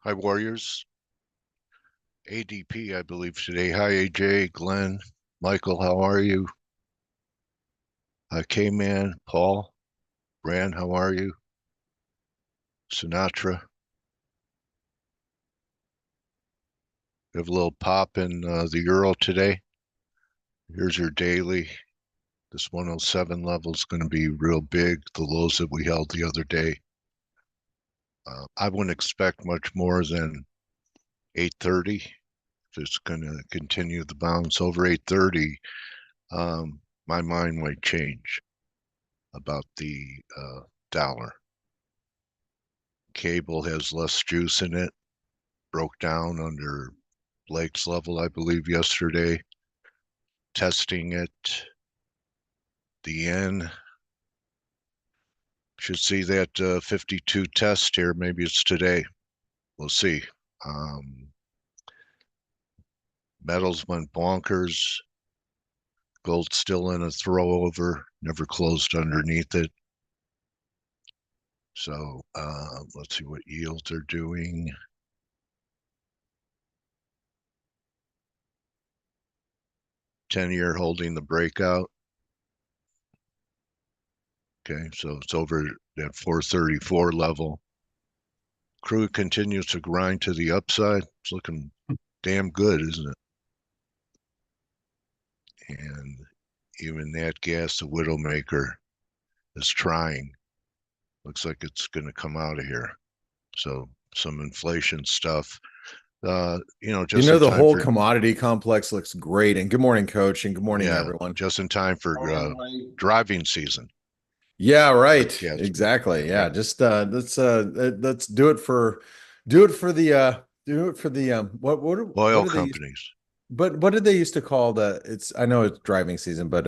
Hi, Warriors. ADP, I believe, today. Hi, AJ, Glenn, Michael, how are you? Kman, Paul, Brand, how are you? Sinatra. We have a little pop in the euro today. Here's your daily. This 107 level is going to be real big, the lows that we held the other day. I wouldn't expect much more than 830. If it's going to continue the bounce over 830, my mind might change about the dollar. Cable has less juice in it, broke down under Blake's level, I believe, yesterday. Testing it. The yen should see that 52 test here. Maybe it's today. We'll see. Metals went bonkers. Gold's still in a throwover, never closed underneath it. So let's see what yields are doing. Ten-year holding the breakout. Okay, so it's over that 434 level. Crude continues to grind to the upside. It's looking damn good, isn't it? And even that gas, the Widowmaker, is trying. Looks like it's going to come out of here. So some inflation stuff. Just the whole commodity complex looks great. And good morning, Coach, and good morning, yeah, everyone. just in time for driving season. Yeah, right. Exactly. Yeah, just let's do it for what Oil do they use? companies. But what did they used to call I know it's driving season, but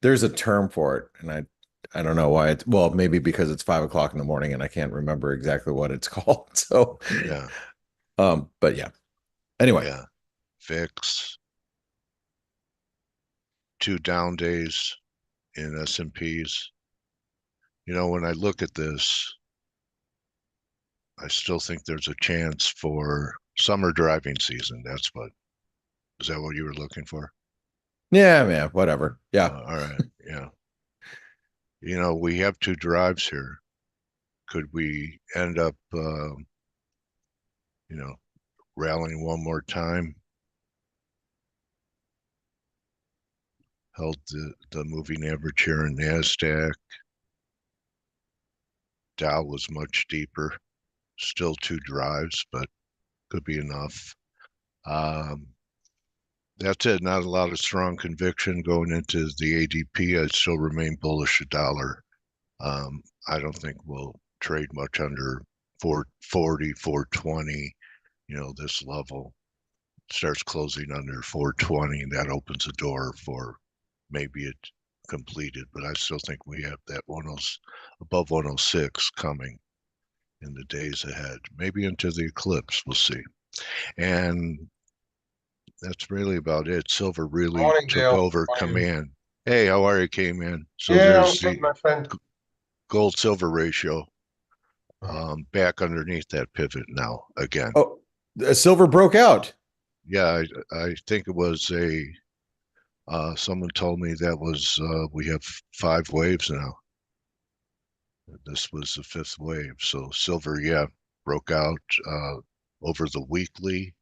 there's a term for it, and I don't know why maybe because it's 5 o'clock in the morning and I can't remember exactly what it's called. So Yeah. But yeah. Anyway. Yeah. Fix 2 down days in S&Ps. When I look at this, I still think there's a chance for summer driving season. Is that what you were looking for? Yeah, man, whatever. Yeah. All right. Yeah. We have 2 drives here. Could we end up, rallying one more time? Held the moving average here in NASDAQ. Dow was much deeper. Still 2 drives, but could be enough. That's it. Not a lot of strong conviction going into the ADP. I still remain bullish the dollar. I don't think we'll trade much under 440, 420. This level starts closing under 420, and that opens the door for maybe it completed. But I still think we have that above 106 coming in the days ahead. Maybe into the eclipse. We'll see. And that's really about it. Silver really Morning, took Dale. over command. Hey, how are you, Kman? So yeah, there's I'm good, my friend. gold silver ratio back underneath that pivot now again. Oh, silver broke out. Yeah, I think it was someone told me that was we have 5 waves now. This was the 5th wave. So silver, yeah, broke out over the weekly.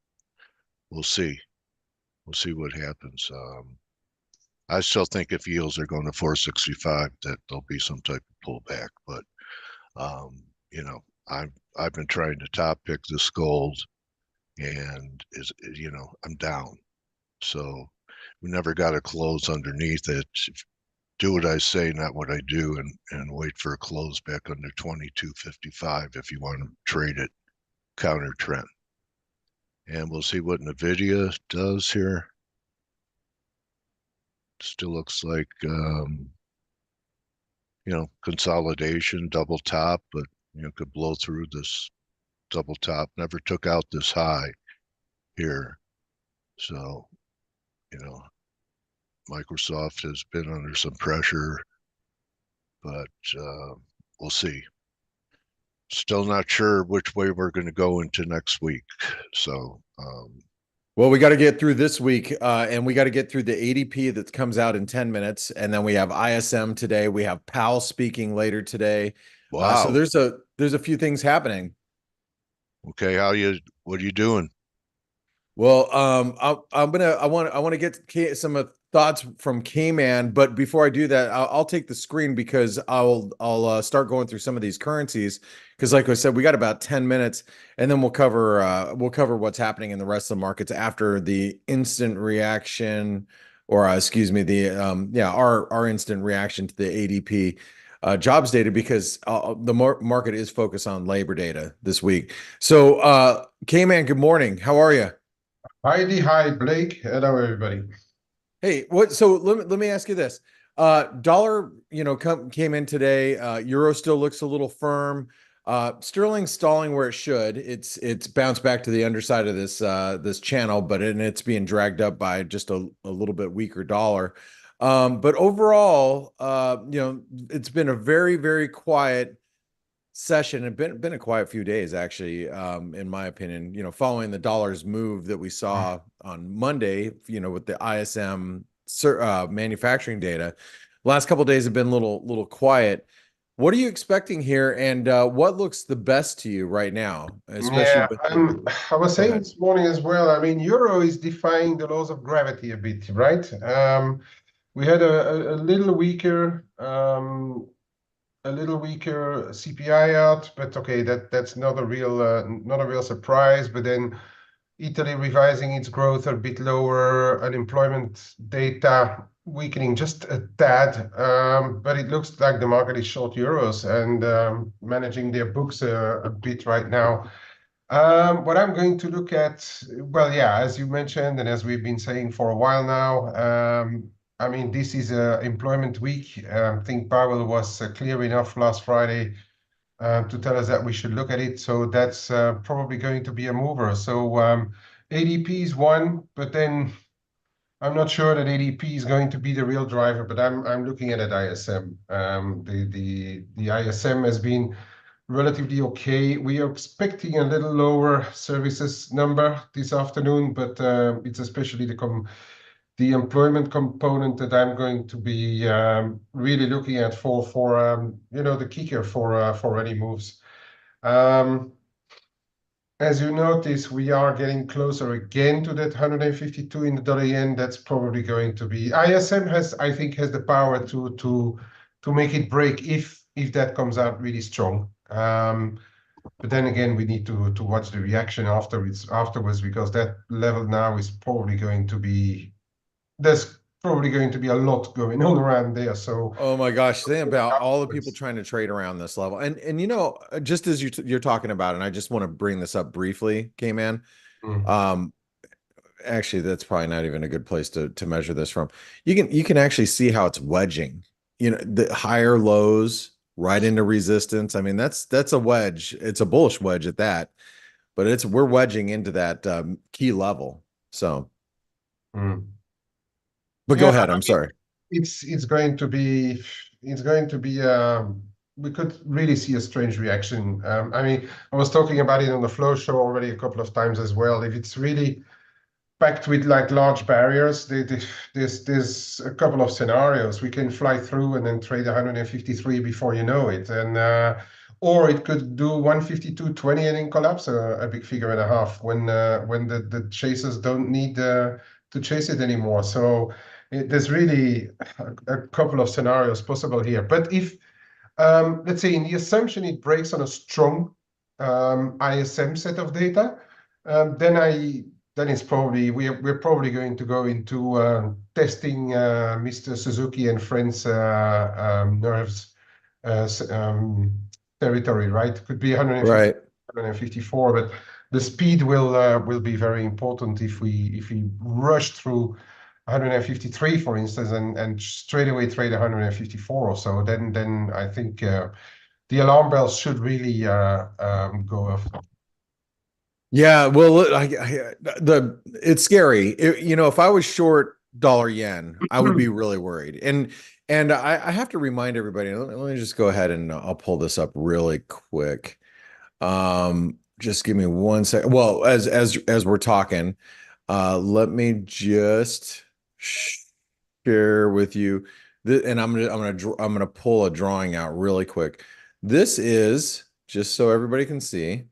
We'll see. We'll see what happens. I still think if yields are going to 465, that there'll be some type of pullback. But I've been trying to top pick this gold, and I'm down. So we never got to close underneath it. Do what I say, not what I do, and wait for a close back under 22.55 if you want to trade it counter trend. And we'll see what NVIDIA does here. Still looks like consolidation, double top, but could blow through this double top. Never took out this high here. So, Microsoft has been under some pressure, but we'll see. Still not sure which way we're going to go into next week. So, Well, we got to get through this week, and we got to get through the ADP that comes out in 10 minutes. And then we have ISM today. We have Powell speaking later today. So wow. there's a few things happening. Okay, what are you doing? Well, I want to get some thoughts from Kman, but before I do that, I'll take the screen because I'll start going through some of these currencies because, like I said, we got about 10 minutes, and then we'll cover what's happening in the rest of the markets after the instant reaction, or excuse me, the our instant reaction to the ADP. Jobs data because the market is focused on labor data this week. So, Kman, good morning. How are you? Heidi, hi, Blake. Hello, everybody. Hey, what? So let me ask you this. Dollar, came in today. Euro still looks a little firm. Sterling stalling where it should. It's bounced back to the underside of this channel, but it's being dragged up by just a little bit weaker dollar. But overall, it's been a very, very quiet session and been a quiet few days actually, in my opinion, following the dollar's move that we saw on Monday, with the ISM manufacturing data. Last couple of days have been a little quiet. What are you expecting here, and what looks the best to you right now, especially Yeah, with I was go saying ahead. this morning as well. I mean, euro is defying the laws of gravity a bit, right? We had a little weaker CPI out, but okay, that's not a real surprise. But then Italy revising its growth a bit lower, unemployment data weakening just a tad, but it looks like the market is short euros and managing their books a bit right now. What I'm going to look at, well, yeah, as you mentioned, and as we've been saying for a while now, I mean, this is employment week. I think Powell was clear enough last Friday to tell us that we should look at it. So that's probably going to be a mover. So ADP is one, but then I'm not sure that ADP is going to be the real driver. But I'm looking at ISM. The ISM has been relatively okay. We are expecting a little lower services number this afternoon, but it's especially the employment component that I'm going to be really looking at for the kicker for any moves. Um, as you notice, we are getting closer again to that 152 in the dollar yen. That's probably going to be ISM I think, has the power to make it break if that comes out really strong. But then again, we need to watch the reaction afterwards because that level now is probably going to be there's probably going to be a lot going on around there. So Oh my gosh, think about all the people afterwards. trying to trade around this level. And just as you're talking about it, and I just want to bring this up briefly, K-Man. Mm. Um, Actually, that's probably not even a good place to measure this from. You can actually see how it's wedging. The higher lows right into resistance. I mean, that's a wedge. It's a bullish wedge at that, but we're wedging into that key level. So, Mm. but go Yeah, ahead. I I'm mean, sorry. it's going to be we could really see a strange reaction. I mean, I was talking about it on the Flow Show already a couple of times as well. If it's really packed with like large barriers, there's a couple of scenarios. We can fly through and then trade 153 before you know it, and or it could do 152.20 and then collapse a big figure and a half when the chasers don't need to chase it anymore. So there's really a couple of scenarios possible here. But if let's say in the assumption it breaks on a strong ISM set of data, then it's probably we're probably going to go into testing Mr. Suzuki and friends nerves territory, right? Could be 150, Right. 154, but the speed will be very important if we rush through 153, for instance, and straight away trade 154 or so. Then I think the alarm bells should really go off. Yeah, well, it's scary. If I was short dollar yen, I would be really worried. And I have to remind everybody. Let me just go ahead and I'll pull this up really quick. Just give me 1 second. Well, as we're talking, let me just share with you and I'm gonna pull a drawing out really quick. This is just so everybody can see.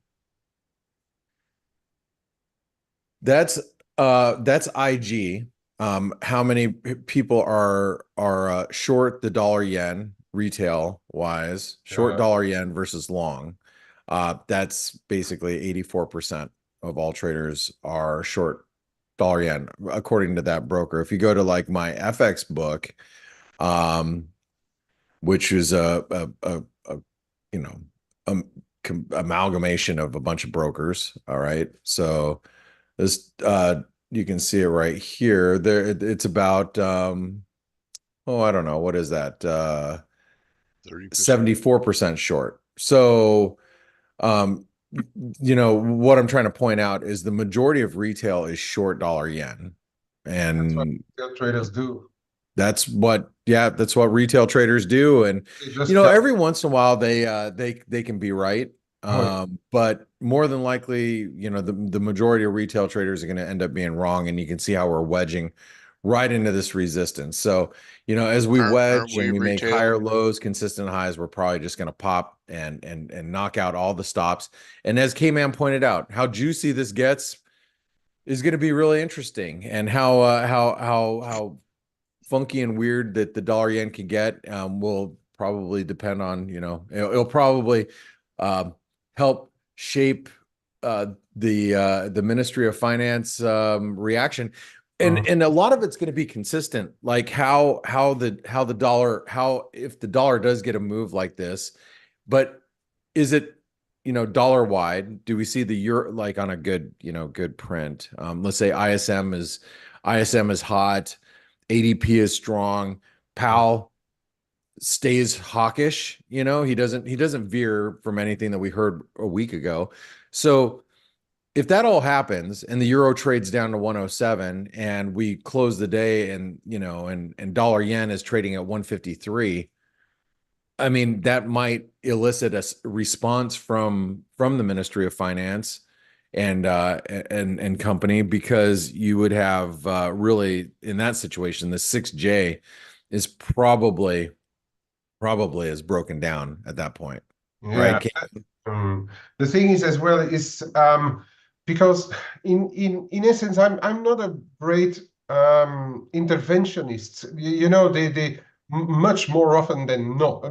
That's IG. How many people are short the dollar yen retail wise, short dollar yen versus long. That's basically 84% of all traders are short dollar yen, according to that broker. If you go to like my FX book, which is a you know amalgamation of a bunch of brokers. All right, so this you can see it right here. There, it's about oh, I don't know, what is that? 30%. 74% short. So what I'm trying to point out is the majority of retail is short dollar yen, That's what and retail traders do. that's what retail traders do. And They just tell. every once in a while they can be right. Oh, But more than likely, the majority of retail traders are going to end up being wrong, and you can see how we're wedging right into this resistance. So, as we Aren't wedge we and we make retail? higher lows, consistent highs, we're probably just going to pop and knock out all the stops. And as Kman pointed out, how juicy this gets is going to be really interesting, and how funky and weird that the dollar yen can get will probably depend on, it'll probably help shape the Ministry of Finance reaction. And a lot of it's going to be consistent, like how the dollar, if the dollar does get a move like this, but is it, dollar wide? Do we see the euro like on a good print? Let's say ISM is hot, ADP is strong, Powell stays hawkish. He doesn't veer from anything that we heard a week ago. So if that all happens and the euro trades down to 107 and we close the day and and dollar yen is trading at 153, I mean, that might elicit a response from the Ministry of Finance and company, because you would have really, in that situation, the 6J is probably is broken down at that point, yeah. right? The thing is as well is because in essence I'm not a great interventionist. They much more often than not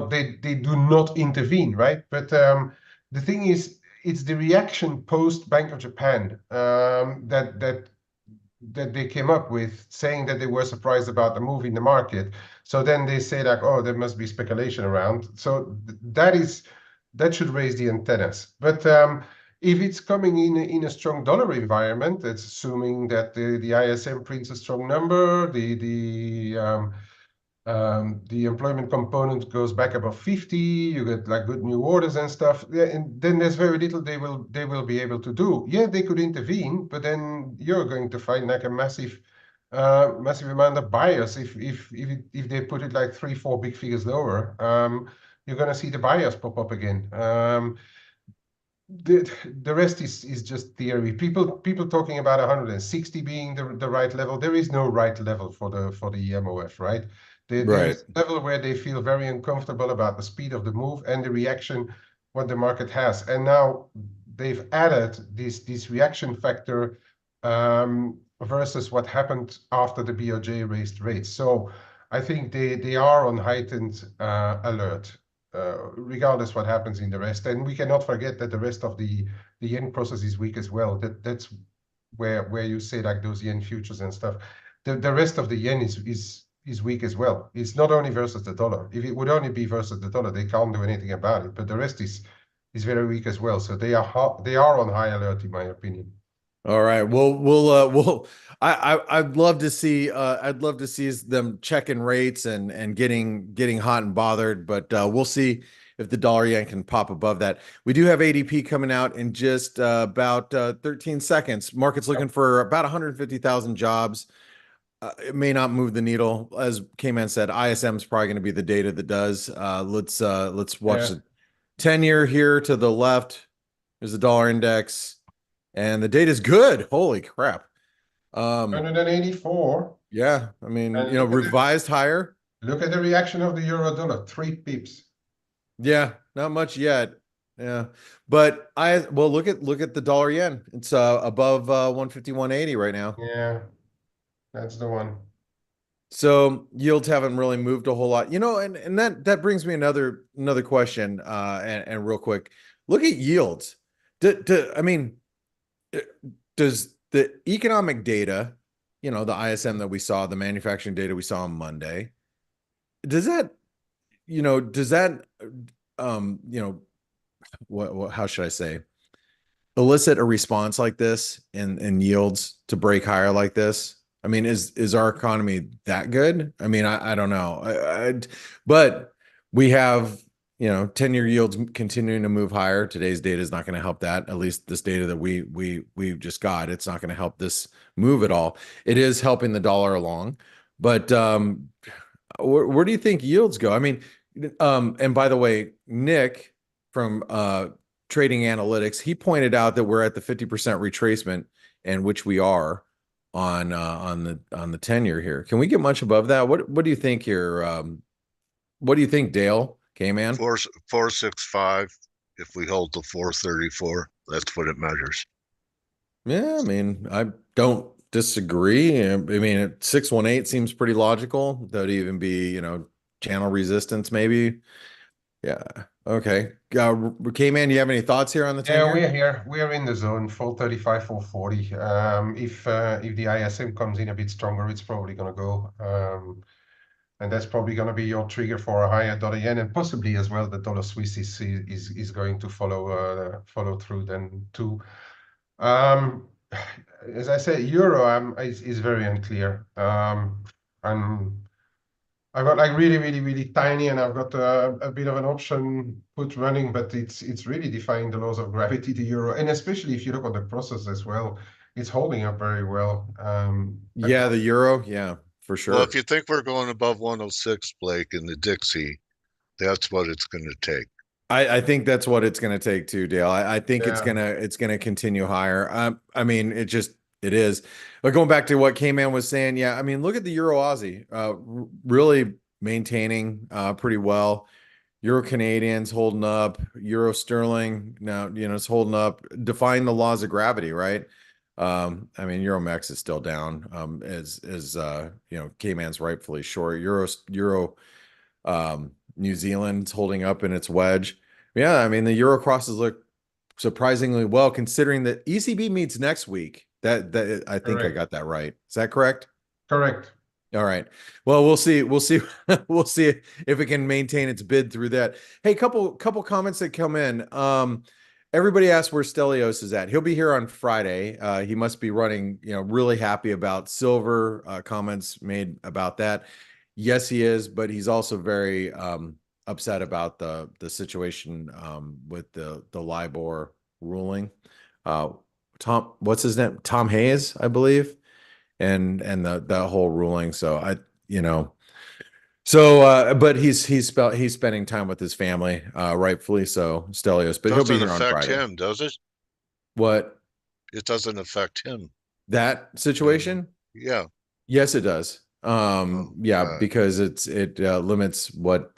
they do not intervene, right? But the thing is, it's the reaction post Bank of Japan that they came up with, saying that they were surprised about the move in the market. So then they say like, oh, there must be speculation around. So that should raise the antennas. But if it's coming in a strong dollar environment, it's assuming that the ISM prints a strong number, the employment component goes back above 50, you get like good new orders and stuff, yeah, and then there's very little they will be able to do. Yeah, they could intervene, but then you're going to find like a massive amount of buyers if they put it like 3-4 big figures lower. You're going to see the buyers pop up again. The rest is just theory. People talking about 160 being the right level. There is no right level for the MOF, right? There Right. is a level where they feel very uncomfortable about the speed of the move and the reaction what the market has. And now they've added this reaction factor versus what happened after the BOJ raised rates. So I think they are on heightened alert. Regardless what happens in the rest. And we cannot forget that the rest of the yen process is weak as well. That's where you say like those yen futures and stuff. The rest of the yen is weak as well. It's not only versus the dollar. If it would only be versus the dollar, they can't do anything about it. But the rest is very weak as well. So they are on high alert, in my opinion. All right. I'd love to see them checking rates and getting hot and bothered, but we'll see if the dollar yen can pop above that. We do have ADP coming out in just about 13 seconds. Market's looking for about 150,000 jobs. It may not move the needle, as Kman said. ISM is probably going to be the data that does. Let's watch Yeah. 10-year here to the left. There's the dollar index, and the data's good. Holy crap. 184. Yeah, I mean, And you know, revised higher. look at the reaction of the euro dollar, 3 pips. Yeah, not much yet. Yeah. But well, look at the dollar yen. It's above 151.80 right now. Yeah, that's the one. So yields haven't really moved a whole lot. You know, and that brings me another question and real quick. Look at yields. I mean, does the economic data, you know, the ISM that we saw, the manufacturing data we saw on Monday, does that, you know, you know, what how should I say, elicit a response like this in yields to break higher like this? I mean, is our economy that good? I mean, I don't know. But we have, you know, 10-year yields continuing to move higher. Today's data is not going to help that. At least this data that we've just got, it's not going to help this move at all. It is helping the dollar along, but where do you think yields go? I mean, and by the way, Nick from Trading Analytics, he pointed out that we're at the 50% retracement, and which we are on the 10-year here. Can we get much above that? What do you think here? What do you think, Dale Kman? 465. If we hold the 434, that's what it measures. Yeah, I mean, I don't disagree. I mean, 618 seems pretty logical. That'd even be, you know, channel resistance maybe. Yeah. Okay. Kman, do you have any thoughts here on the 10-year? Yeah, we're here. We're in the zone, 435, 440. If the ISM comes in a bit stronger, it's probably going to go. And that's probably going to be your trigger for a higher dollar yen, and possibly as well the dollar Swiss is going to follow through then too. As I said, euro is very unclear. I've got like really tiny, and I've got a bit of an option put running, but it's really defying the laws of gravity, the euro, and especially if you look at the process as well, it's holding up very well. Yeah, the euro, yeah, for sure. Well, if you think we're going above 106, Blake, in the Dixie, that's what it's going to take. I think that's what it's going to take too, Dale. I think it's gonna continue higher. I mean, it is. But going back to what Kman was saying, yeah, I mean, look at the Euro Aussie, really maintaining pretty well. Euro Canadians holding up. Euro Sterling now, you know, it's holding up, defying the laws of gravity, right? I mean, Euro Mex is still down, as you know, Kman's rightfully short. Euro New Zealand's holding up in its wedge. Yeah, I mean, the euro crosses look surprisingly well, considering that ECB meets next week. That I think I got that right. Is that correct? Correct. All right. Well, we'll see. We'll see if it can maintain its bid through that. Hey, couple comments that come in. Everybody asked where Stelios is at. He'll be here on Friday. He must be running, you know, really happy about silver. Comments made about that. Yes, he is, but he's also very upset about the situation with the LIBOR ruling. Tom, what's his name? Tom Hayes, I believe, and the whole ruling. So you know, so but he's spending time with his family, rightfully so, Stelios. But he'll be here on Friday. Doesn't affect him, does it? What? It doesn't affect him. That situation? Yeah. Yes, it does. Yeah, because it limits what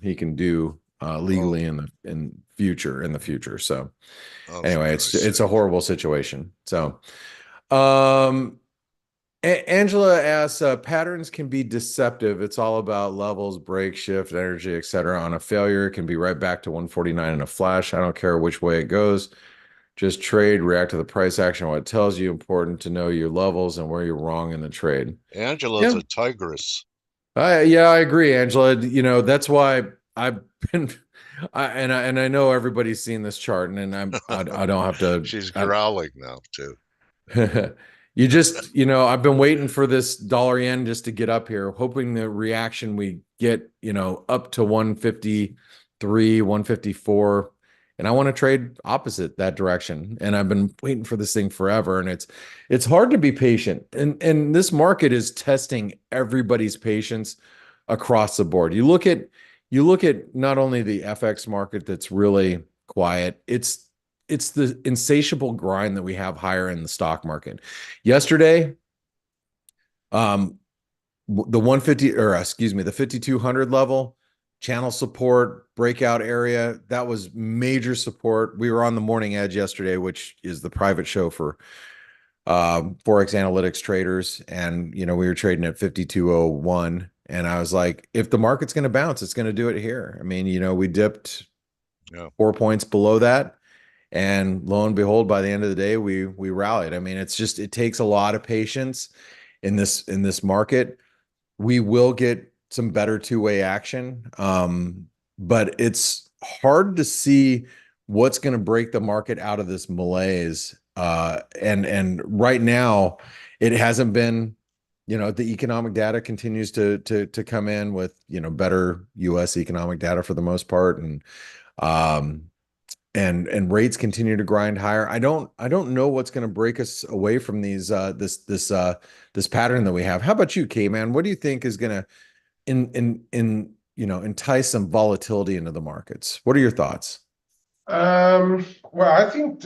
he can do legally in the future. So anyway, it's a horrible situation. So Angela asks, patterns can be deceptive. It's all about levels, break, shift, energy, etc. On a failure, it can be right back to 149 in a flash. I don't care which way it goes. Just trade, react to the price action, what it tells you. Important to know your levels and where you're wrong in the trade. Angela's a tigress. Yeah, I agree, Angela. You know, that's why I've been, and I know everybody's seen this chart, and I don't have to. She's growling now too. You just, you know, I've been waiting for this dollar yen just to get up here, hoping the reaction we get, you know, up to 153, 154. And I want to trade opposite that direction. And I've been waiting for this thing forever. And it's hard to be patient. And this market is testing everybody's patience across the board. You look at you look at not only the FX market that's really quiet, it's the insatiable grind that we have higher in the stock market. Yesterday, the 150, or excuse me, the 5200 level, channel support, breakout area, that was major support. We were on the morning edge yesterday, which is the private show for ForexAnalytix traders. And, we were trading at 5201. And I was like, if the market's going to bounce, it's going to do it here. I mean, we dipped 4 points below that. And lo and behold, by the end of the day, we rallied. I mean, it takes a lot of patience in this market. We will get some better two-way action, but it's hard to see what's going to break the market out of this malaise. And right now, it hasn't been. The economic data continues to come in with better U.S. economic data for the most part, and rates continue to grind higher. I don't know what's going to break us away from these this pattern that we have. How about you, Kman? What do you think is going to entice some volatility into the markets? What are your thoughts? Well, I think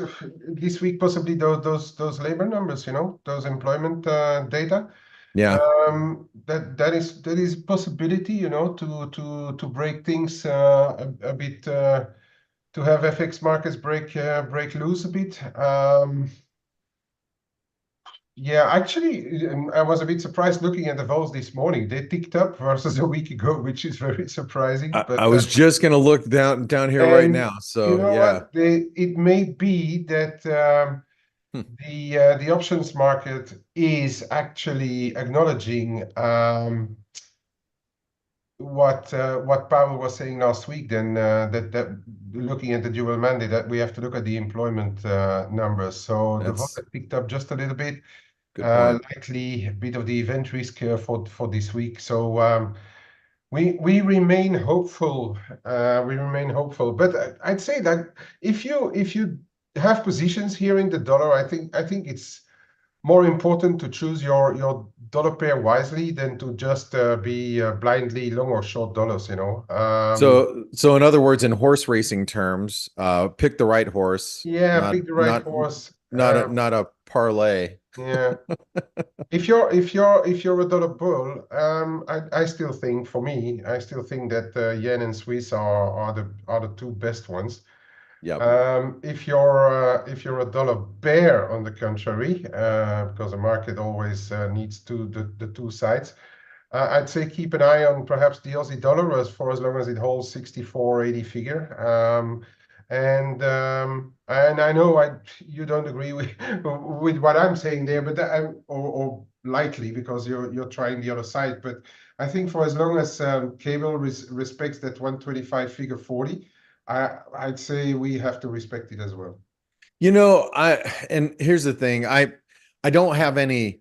this week possibly those labor numbers, those employment data. Yeah. That is a possibility, to break things a bit. To have FX markets break loose a bit. Yeah, actually, I was a bit surprised looking at the vols this morning. They ticked up versus a week ago, which is very surprising. But I was just going to look down here right now. So what? It may be that the options market is actually acknowledging what Powell was saying last week, then that looking at the dual mandate, that we have to look at the employment numbers. So the vol picked up just a little bit. Good point. Likely a bit of the event risk for this week. So we remain hopeful. But I'd say that if you have positions here in the dollar, I think it's more important to choose your dollar pair wisely than to just be blindly long or short dollars, So in other words, in horse racing terms, pick the right horse. Yeah, pick the right horse. Not a parlay. Yeah. If you're a dollar bull, I still think, for me, that yen and Swiss are the two best ones. Yeah. If you're a dollar bear, on the contrary, because the market always needs the two sides, I'd say keep an eye on perhaps the Aussie dollar for as long as it holds 64.80 figure. And I know you don't agree with what I'm saying there, but or likely because you're trying the other side. But I think for as long as cable respects that 125 figure 40. I'd say we have to respect it as well. And here's the thing. I don't have any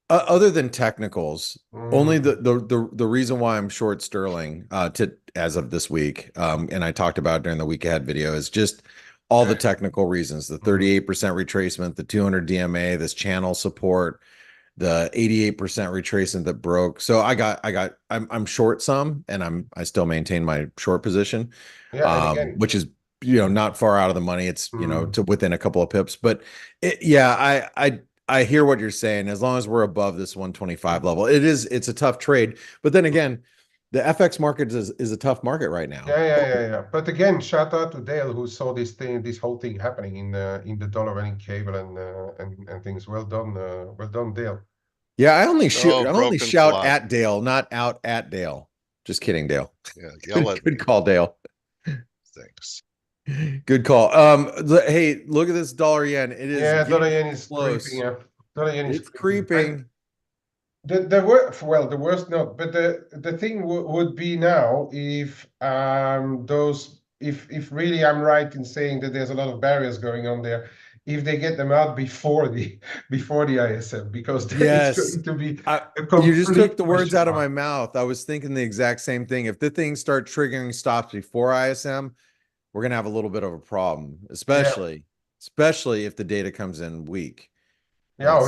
other than technicals. Only the reason why I'm short sterling as of this week, and I talked about during the week ahead video, is just all the technical reasons: the 38% retracement, the 200 DMA, this channel support, the 88% retracement that broke. So I'm short some, and I still maintain my short position. Yeah, and again, which is not far out of the money. It's to within a couple of pips. But I hear what you're saying. As long as we're above this 125 level, it's a tough trade. But then again, the FX market is a tough market right now. Yeah. But again, shout out to Dale, who saw this whole thing happening in the dollar and in cable and things. Well done, Dale. Yeah, I only shout at Dale, not out at Dale. Just kidding, Dale. Yeah, yell at Good call, Dale. Thanks. Good call. Hey, look at this dollar yen. It is dollar yen is close. creeping. Yeah, dollar yen is creeping. The worst not, but the thing would be now if if really I'm right in saying that there's a lot of barriers going on there, if they get them out before the ISM, because it's going to be you just took the words out of my mouth. I was thinking the exact same thing. If the things start triggering stops before ISM, we're gonna have a little bit of a problem, especially if the data comes in weak. Yeah.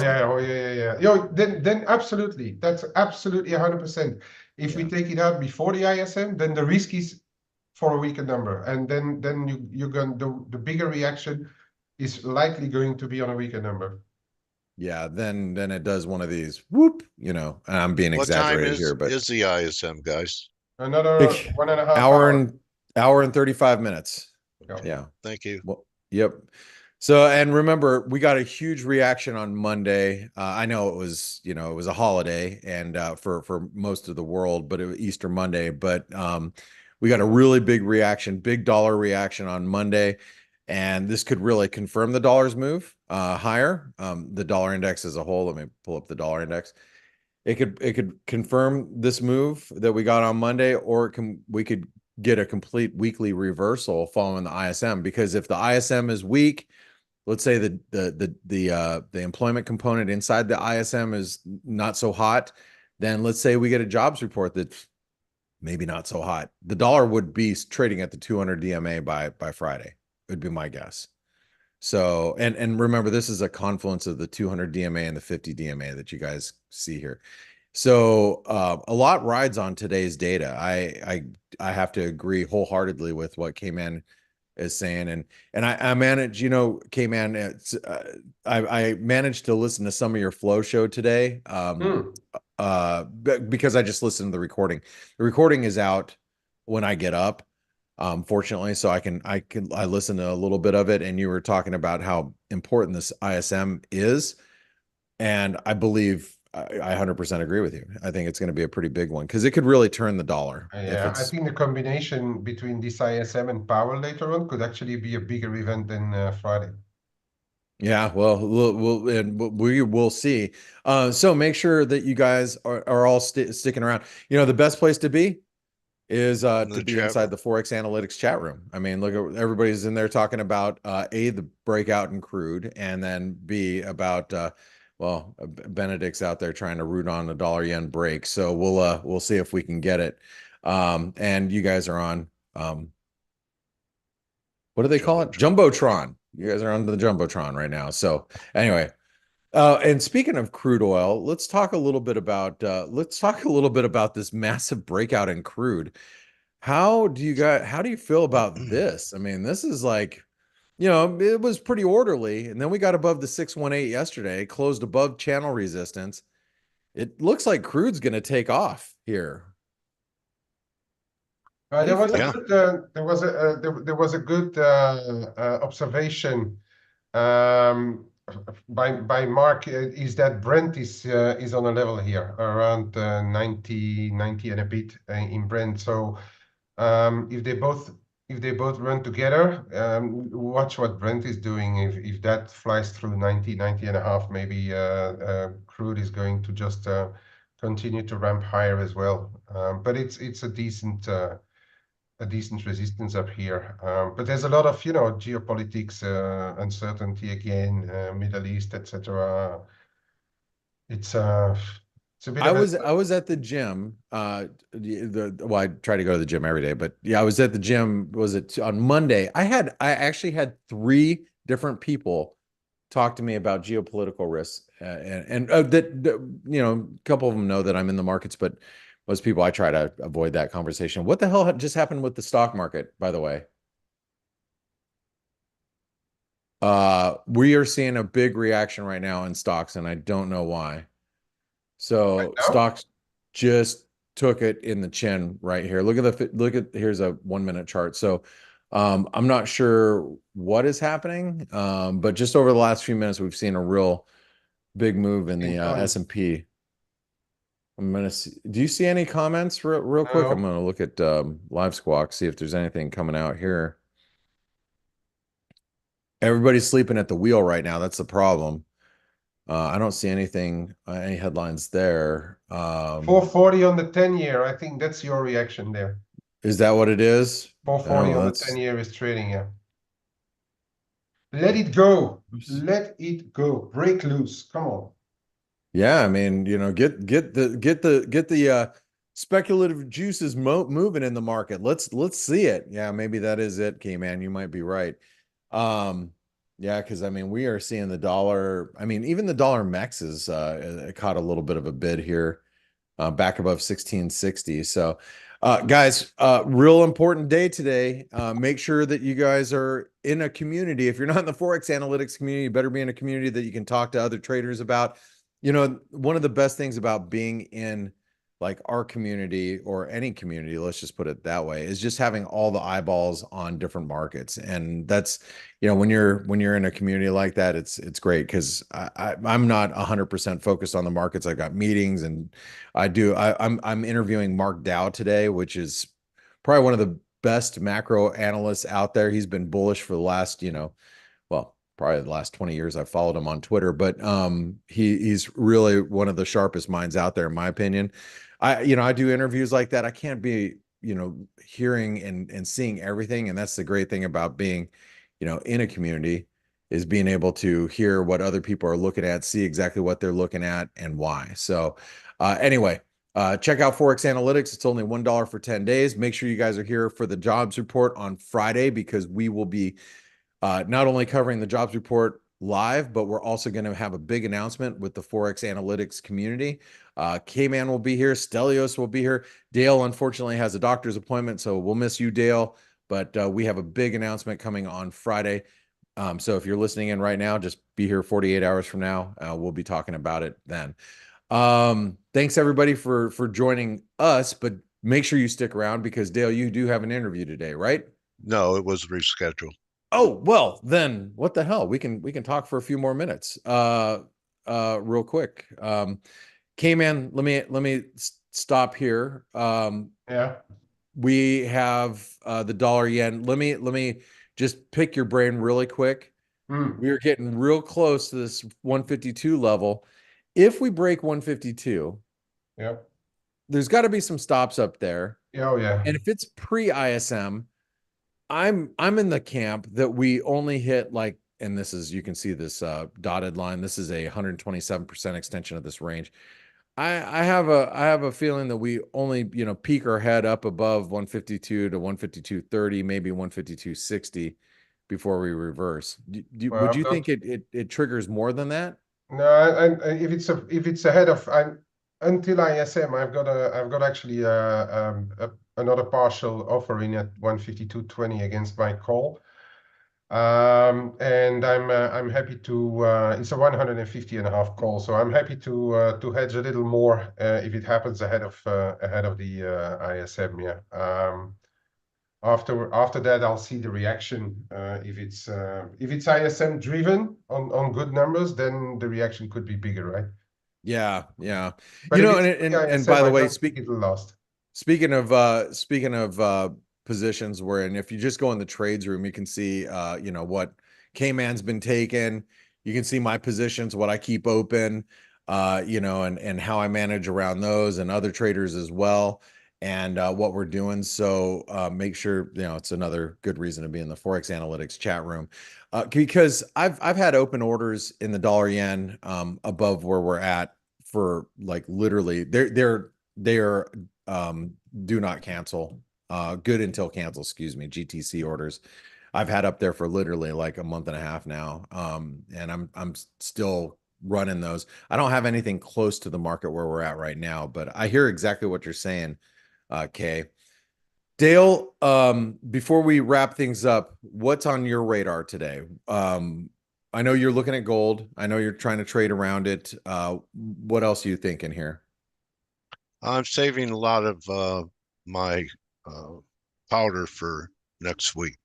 Then absolutely, that's absolutely 100%. If we Yeah. take it out before the ISM, then the risk is for a weaker number, and then you're going the bigger reaction is likely going to be on a weaker number. Yeah, then it does one of these whoop, you know, and I'm being What time exaggerated here, but is the ISM, guys? Another big 1.5 hour hour. and hour and 35 minutes. Yeah. Yeah. Thank you. Well, yep. So, and remember, we got a huge reaction on Monday. I know it was, you know, it was a holiday and for most of the world, but it was Easter Monday. But we got a really big reaction, big dollar reaction on Monday, and this could really confirm the dollar's move higher. The dollar index as a whole. Let me pull up the dollar index. It could confirm this move that we got on Monday, or we could get a complete weekly reversal following the ISM. Because if the ISM is weak, let's say the employment component inside the ISM is not so hot, then let's say we get a jobs report that's maybe not so hot. The dollar would be trading at the 200 DMA by Friday. Would be my guess. So, and remember, this is a confluence of the 200 DMA and the 50 DMA that you guys see here. So a lot rides on today's data. I have to agree wholeheartedly with what Kman is saying, and I manage, you know, Kman, it's I managed to listen to some of your flow show today, because I just listened to the recording. The recording is out when I get up, fortunately, so I listen to a little bit of it, and you were talking about how important this ISM is. And I believe I 100% agree with you. I think it's going to be a pretty big one because it could really turn the dollar if Yeah, I it's. think the combination between this ISM and Powell later on could actually be a bigger event than Friday. Yeah, well, we will see. So make sure that you guys are all sticking around. You know, the best place to be is In to the be chat inside room. the Forex Analytix chat room. I mean, look at everybody's in there talking about A, the breakout in crude, and then B, about well, Benedict's out there trying to root on the dollar yen break. So we'll see if we can get it. And you guys are on what do they call it? Jumbotron. You guys are on the Jumbotron right now. So anyway, and speaking of crude oil, let's talk a little bit about this massive breakout in crude. How do you feel about this? I mean, this is like, you know, it was pretty orderly, and then we got above the 618 yesterday, closed above channel resistance. It looks like crude's going to take off here. How do There you was feel? a Yeah. good there was a good observation by Mark is that Brent is on a level here around 90 and a bit in Brent. So if they both run together, watch what Brent is doing. If that flies through 90 and a half, maybe crude is going to just continue to ramp higher as well. But it's a decent resistance up here. But there's a lot of, you know, geopolitics, uncertainty again, Middle East, etc. It's it's a bit I of a was at the gym. Well, I try to go to the gym every day, but yeah, I was at the gym. Was it on Monday? I actually had 3 different people talk to me about geopolitical risks, that you know, a couple of them know that I'm in the markets, but most people I try to avoid that conversation. What the hell just happened with the stock market, by the way? We are seeing a big reaction right now in stocks, and I don't know why. So now. stocks just took it in the chin right here. Here's a 1 minute chart. So I'm not sure what is happening, but just over the last few minutes, we've seen a real big move in the S&P. I'm gonna see. Do you see any comments real quick? I'm No. gonna look at Live Squawk, see if there's anything coming out here. Everybody's sleeping at the wheel right now. That's the problem. I don't see anything, any headlines there. 440 on the 10-year. I think that's your reaction there. Is that what it is? 440 Oh, on the that's 10-year is trading, yeah. Let it go. Let it go. Break loose. Come on. yeah. I mean, you know, get the speculative juices moving in the market. Let's see it. Yeah, maybe that is it, Kman. You might be right. Yeah, because I mean, we are seeing the dollar. I mean, even the dollar mex is caught a little bit of a bid here. back above 1660. So, guys, real important day today. Make sure that you guys are in a community. If you're not in the Forex Analytics community, you better be in a community that you can talk to other traders about. You know, one of the best things about being in like our community or any community, let's just put it that way, is just having all the eyeballs on different markets. And that's, you know, when you're in a community like that, it's great because I'm not 100% focused on the markets. I've got meetings and I'm interviewing Mark Dow today, which is probably one of the best macro analysts out there. He's been bullish for the last, well, probably the last 20 years. I've followed him on Twitter, but he's really one of the sharpest minds out there, in my opinion. I do interviews like that. I can't be, hearing and seeing everything. And that's the great thing about being, in a community, is being able to hear what other people are looking at, see exactly what they're looking at and why. So anyway, check out ForexAnalytix. It's only $1 for 10 days. Make sure you guys are here for the jobs report on Friday, because we will be not only covering the jobs report live, but we're also going to have a big announcement with the Forex Analytics community. Kman will be here. Stelios will be here. Dale, unfortunately, has a doctor's appointment, so we'll miss you, Dale. But we have a big announcement coming on Friday. So if you're listening in right now, just be here 48 hours from now. We'll be talking about it then. Thanks everybody for joining us, but make sure you stick around because Dale, you do have an interview today, right? No, it was rescheduled. Oh, well, then what the hell? We can talk for a few more minutes. Real quick. Kman, let me stop here. Yeah. We have the dollar yen. Let me just pick your brain really quick. We're getting real close to this 152 level. If we break 152, Yeah. there's got to be some stops up there. Oh yeah. And if it's pre-ISM, I'm in the camp that we only hit like, and this is, you can see this dotted line. This is a 127% extension of this range. I have a feeling that we only, peak our head up above 152 to 152.30, maybe 152.60 before we reverse. Well, Would you think it triggers more than that? No, if it's ahead of until ISM, I've got actually another partial offer in at 152.20 against my call, and I'm happy to. It's a 150.5 call, so I'm happy to hedge a little more if it happens ahead of the ISM. Yeah. After that, I'll see the reaction. If it's ISM driven on good numbers, then the reaction could be bigger, right? Yeah, yeah. But if it's And ISM, by the I way, don't think it'll last. speaking of positions where, and if you just go in the trades room, you can see what Kman's been taking. You can see my positions, what I keep open, and how I manage around those and other traders as well, and what we're doing. So make sure, it's another good reason to be in the Forex Analytics chat room, because I've had open orders in the dollar yen above where we're at for like literally they are do not cancel, good until cancel, excuse me, GTC orders. I've had up there for literally like a month and a half now. And I'm still running those. I don't have anything close to the market where we're at right now, but I hear exactly what you're saying, Kay. Dale, before we wrap things up, what's on your radar today? I know you're looking at gold. I know you're trying to trade around it. What else are you thinking here? I'm saving a lot of my powder for next week.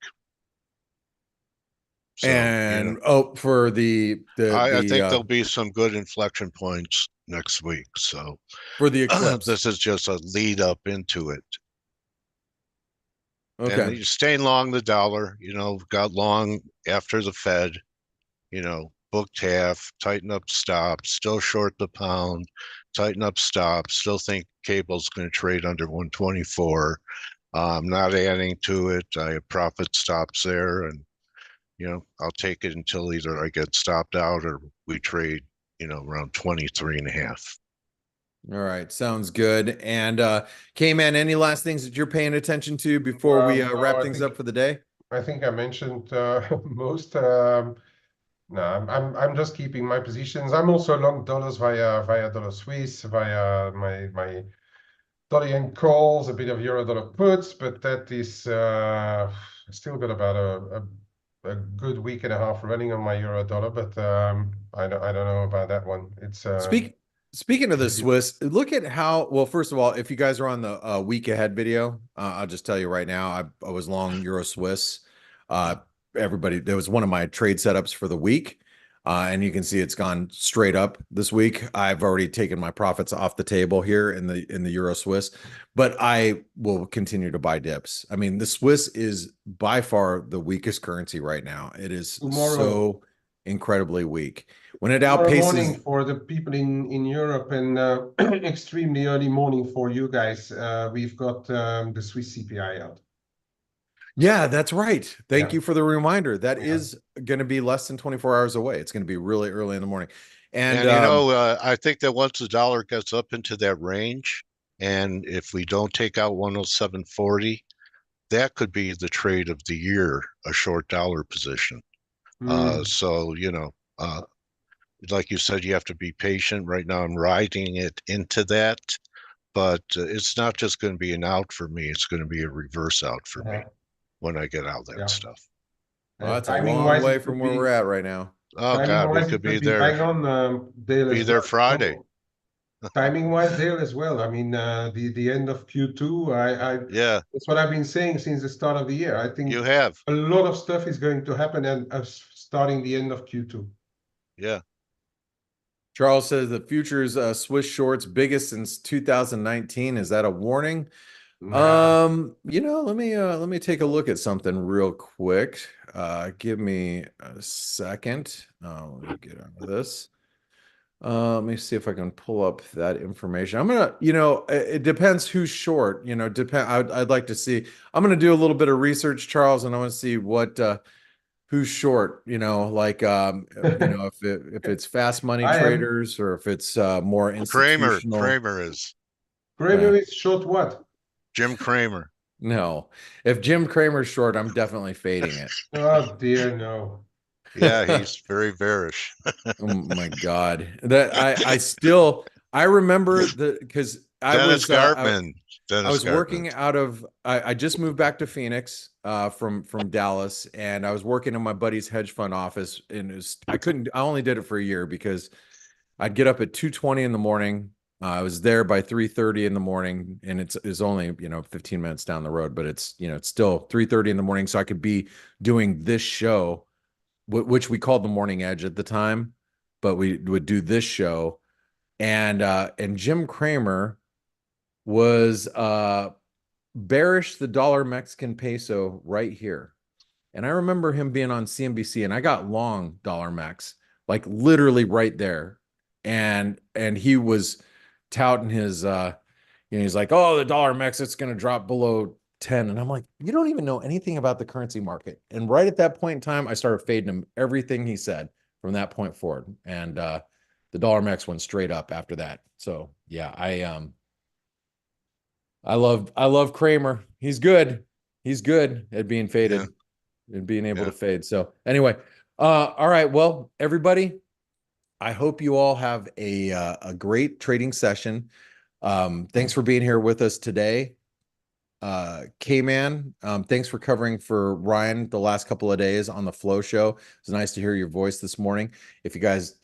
So, And for the I think there'll be some good inflection points next week. So for the eclipse. this is just a lead up into it. Okay. And you're staying long the dollar, got long after the Fed, booked half, tighten up stops, still short the pound, tighten up stops, still think cable's going to trade under 124. I'm not adding to it. I have profit stops there, and I'll take it until either I get stopped out or we trade, around 23.5. All right, sounds good. And Kman, any last things that you're paying attention to before we No, wrap things up for the day? I think I mentioned most. No, I'm just keeping my positions. I'm also long dollars via dollar Swiss, via my dollar yen calls, a bit of euro dollar puts, but that is still got about a good week and a half running on my euro dollar, but I don't know about that one. It's Speaking of the Swiss, look at how well. First of all, if you guys are on the week ahead video, I'll just tell you right now, I was long Euro Swiss. Everybody, that was one of my trade setups for the week, and you can see it's gone straight up this week. I've already taken my profits off the table here in the Euro Swiss, but I will continue to buy dips. I mean, the Swiss is by far the weakest currency right now. It is tomorrow. so incredibly weak. When it Tomorrow morning outpaces, for the people in Europe and extremely early morning for you guys, we've got the Swiss CPI out. yeah, that's right. Thank Yeah. you for the reminder. That Yeah. is going to be less than 24 hours away. It's going to be really early in the morning. And And I think that once the dollar gets up into that range, and if we don't take out 107.40, that could be the trade of the year, a short dollar position. So, like you said, you have to be patient. Right now, I'm riding it into that, but it's not just going to be an out for me. It's going to be a reverse out for me when I get out of that Yeah. stuff. well, that's a Timing long wise, way it from could where we're be at right now. Oh timing God, we wise, could it could be be there, bang on Dale be as there well. Friday. Timing wise, Dale as well. I mean, the end of Q2, I Yeah, that's what I've been saying since the start of the year. I think you have. a lot of stuff is going to happen and starting the end of Q2. Yeah. Charles says the futures Swiss shorts biggest since 2019. Is that a warning? Nah. Let me take a look at something real quick. Give me a second. Let me get out of this. Let me see if I can pull up that information. It depends who's short. I'd like to see. I'm gonna do a little bit of research, Charles, and I want to see what who's short. If it's fast money I am. traders or if it's more Kramer, institutional. Kramer is Kramer is short what? Jim Kramer. No, if Jim Cramer's short, I'm definitely fading it. Oh dear, no. Yeah, he's very bearish. Oh my God. I remember because Dennis Gartman. I Dennis was Gartman. working I just moved back to Phoenix from Dallas, and I was working in my buddy's hedge fund office, and I only did it for a year because I'd get up at 2:20 in the morning. I was there by 3:30 in the morning, and it's only 15 minutes down the road, but it's still 3:30 in the morning, so I could be doing this show, which we called the Morning Edge at the time, but we would do this show, and Jim Cramer was bearish the dollar Mexican peso right here. And I remember him being on CNBC, and I got long dollar Mex, like literally right there. And he was touting his he's like, oh, the dollar Mex, it's gonna drop below 10. And I'm like, you don't even know anything about the currency market. And right at that point in time, I started fading him everything he said from that point forward. And the dollar Mex went straight up after that. So yeah, I love Kramer. He's good. He's good at being faded and being able to fade. So anyway, all right. Well, everybody, I hope you all have a great trading session. Thanks for being here with us today. Kman, thanks for covering for Ryan the last couple of days on the Flow Show. It's nice to hear your voice this morning. If you guys,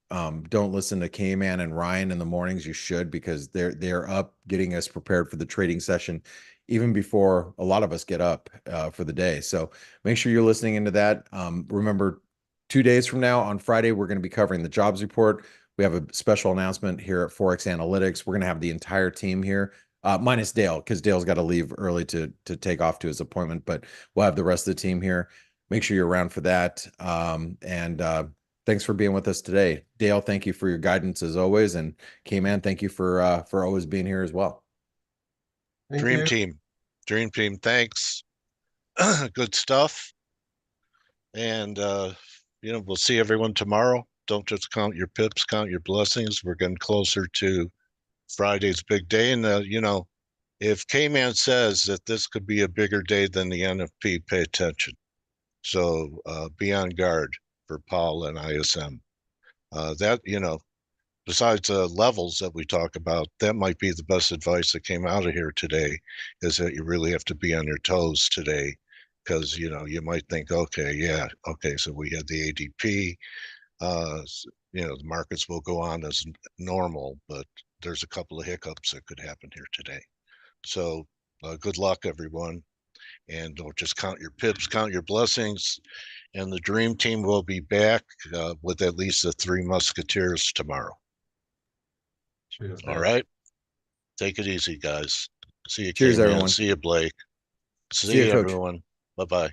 don't listen to Kman and Ryan in the mornings, you should, because they're up getting us prepared for the trading session even before a lot of us get up for the day. So make sure you're listening into that. Remember, 2 days from now on Friday, we're going to be covering the jobs report. We have a special announcement here at ForexAnalytix. We're going to have the entire team here, minus Dale, because Dale's got to leave early to take off to his appointment, but we'll have the rest of the team here. Make sure you're around for that. Thanks for being with us today. Dale, thank you for your guidance as always. And Kman, thank you for always being here as well. Thank Dream you. team. Dream team. Thanks. Good stuff. And we'll see everyone tomorrow. Don't just count your pips, count your blessings. We're getting closer to Friday's big day. And if K-Man says that this could be a bigger day than the NFP, pay attention. So be on guard. for Powell and ISM. That, you know, besides the levels that we talk about, that might be the best advice that came out of here today, is that you really have to be on your toes today, because, you know, you might think, okay, yeah, okay, so we had the ADP, you know, the markets will go on as normal, but there's a couple of hiccups that could happen here today. So good luck, everyone. And don't just count your pips, count your blessings. And the dream team will be back with at least the 3 musketeers tomorrow. Cheers, All Dale. right. Take it easy, guys. See you, Cheers, Kman. everyone. See you, Blake. See See you, you, Coach. everyone. Bye-bye.